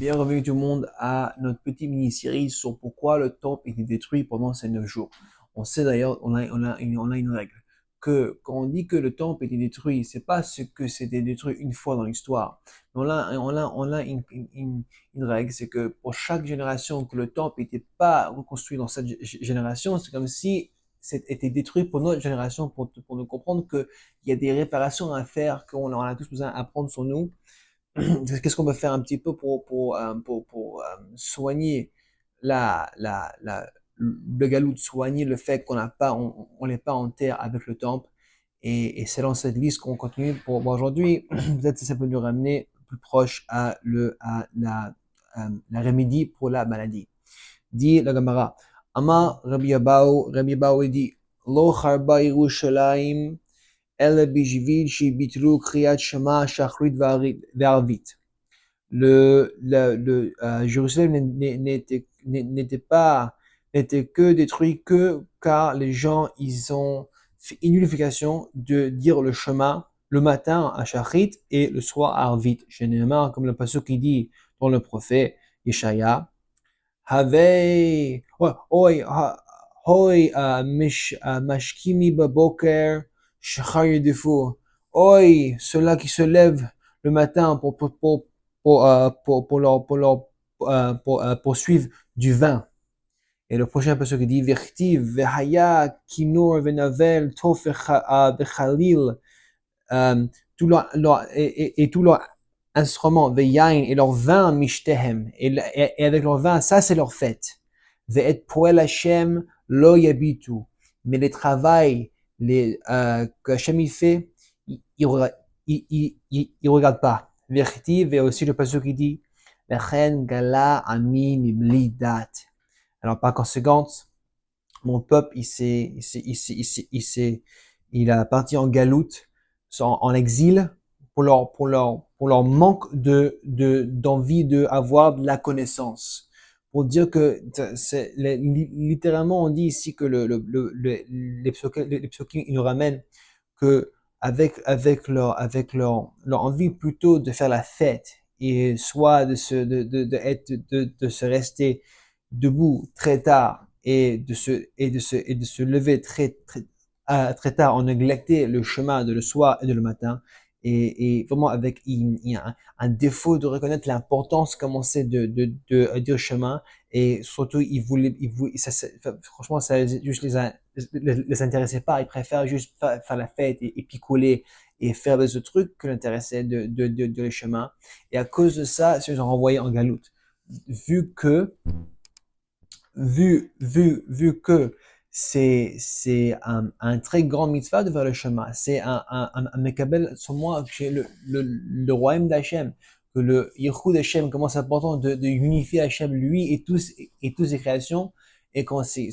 Bienvenue tout le monde à notre petite mini-série sur pourquoi le temple était détruit pendant ces 9 jours. On sait d'ailleurs, on a une règle, que quand on dit que le temple était détruit, c'est pas ce que c'était détruit une fois dans l'histoire. On a une règle, c'est que pour chaque génération que le temple n'était pas reconstruit dans cette génération, c'est comme si c'était détruit pour notre génération, pour nous comprendre qu'il y a des réparations à faire, qu'on en a tous besoin d'apprendre sur nous. Qu'est-ce qu'on peut faire un petit peu pour soigner le galout, soigner le fait qu'on n'a pas, on n'est pas en terre avec le temple. Et c'est dans cette liste qu'on continue pour aujourd'hui. Peut-être que ça peut nous ramener plus proche à la remédie pour la maladie. Dit la Gemara, Ama Rabbi Abahu dit, Lo charba Yerushalayim, El bijvil shibitlu kriyat shema shachrit ve'arvit. Jérusalem n'était que détruit que car les gens ils ont fait une unification de dire le chemin le matin à Shachrit et le soir à Arvit. Généralement, comme le passage qui dit dans le prophète Yeshaya, Havei, hoi, mashkimi baboker, shachar yedefu. Oi, ceux-là qui se lèvent le matin pour poursuivre du vin. Et le prochain passage qui dit, Vertiv, Vehaya, Kinur, Venavel, Tof, Vechalil, tout leur instrument, Veyain, et leur vin, Mishtehem, et avec leur vin, ça c'est leur fête. Ve'et Poel Hashem, Lo Yabitu. Mais les travails, que Hashem il fait, il regarde pas. Vertiv, et aussi le passage qui dit, Vechen Gala Amin Imlidat. Alors, par conséquent, mon peuple, il a parti en galoute, en exil, pour leur manque d'envie d'avoir de la connaissance. Pour dire que, littéralement, on dit ici que les psukim, ils nous ramènent que avec leur envie plutôt de faire la fête, et soit de se rester debout très tard et de se lever très tard, en néglecter le chemin de le soir et de le matin, et vraiment avec un défaut de reconnaître l'importance comment c'est de dire chemin, et surtout franchement ça juste les intéressait pas, ils préfèrent juste faire la fête et picoler et faire des autres trucs que l'intéressait de le chemin. Et à cause de ça, ils sont renvoyés en galoute, vu que vu que c'est un très grand mitzvah de faire le chemin. C'est un mekabel sur moi, chez le royaume d'Hachem, que le Yichud d'Hachem, comment c'est important de unifier Hachem, lui et toutes ses créations, et quand c'est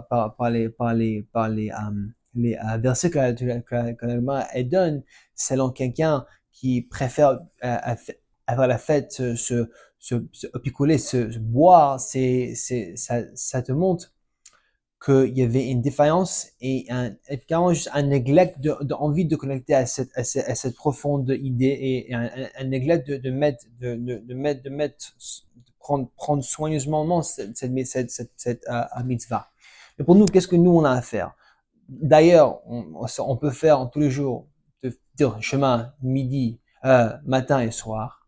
par les versets que elle donne, selon quelqu'un qui préfère avoir la fête, se picoler, se boire, ça te montre qu'il y avait une défaillance et carrément juste un neglect d'envie de connecter à cette profonde idée, et un neglect prendre soigneusement cette mitzvah. Mais pour nous, qu'est-ce que nous on a à faire? D'ailleurs, on peut faire en tous les jours, de dire chemin midi, matin et soir.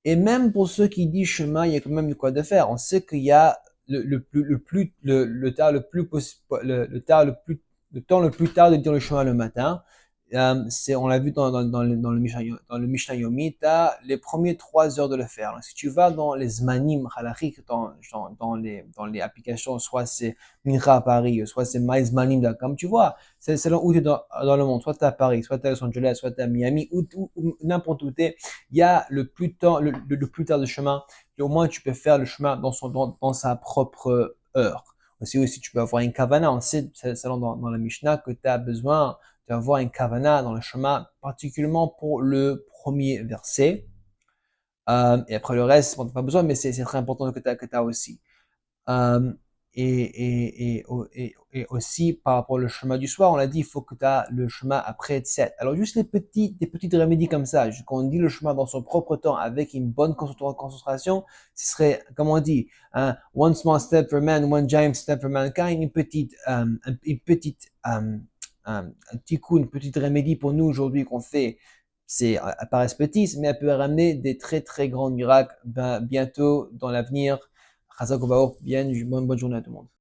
Et même pour ceux qui disent chemin, il y a quand même de quoi de faire. On sait qu'il y a le temps le plus tard de dire le chemin le matin. On l'a vu dans le Mishnah Yomi, tu as les premières 3 heures de le faire. Donc, si tu vas dans les Zmanim halachiques, dans les applications, soit c'est Mincha à Paris, soit c'est MyZmanim.com, tu vois, c'est là où tu es dans le monde. Soit tu es à Paris, soit tu es à Los Angeles, soit tu es à Miami, ou n'importe où tu es, il y a le plus tard de chemin, et au moins tu peux faire le chemin dans sa propre heure. Aussi, tu peux avoir une kavana. On sait, c'est dans la Mishnah, que tu as besoin d'avoir une kavana dans le chemin, particulièrement pour le premier verset. Et après le reste, bon, t'as pas besoin, mais c'est très important que tu as aussi. et aussi par rapport au chemin du soir, on l'a dit, il faut que tu as le chemin après Tset. Alors juste des petites remédies comme ça, quand on dit le chemin dans son propre temps avec une bonne concentration, ce serait, comme on dit, one small step for man, one giant step for mankind, un petit coup, une petite remédie pour nous aujourd'hui qu'on fait, c'est, elle paraît petite, mais elle peut ramener des très très grands miracles bientôt dans l'avenir. Chazak Obaor, bien, bonne journée à tout le monde.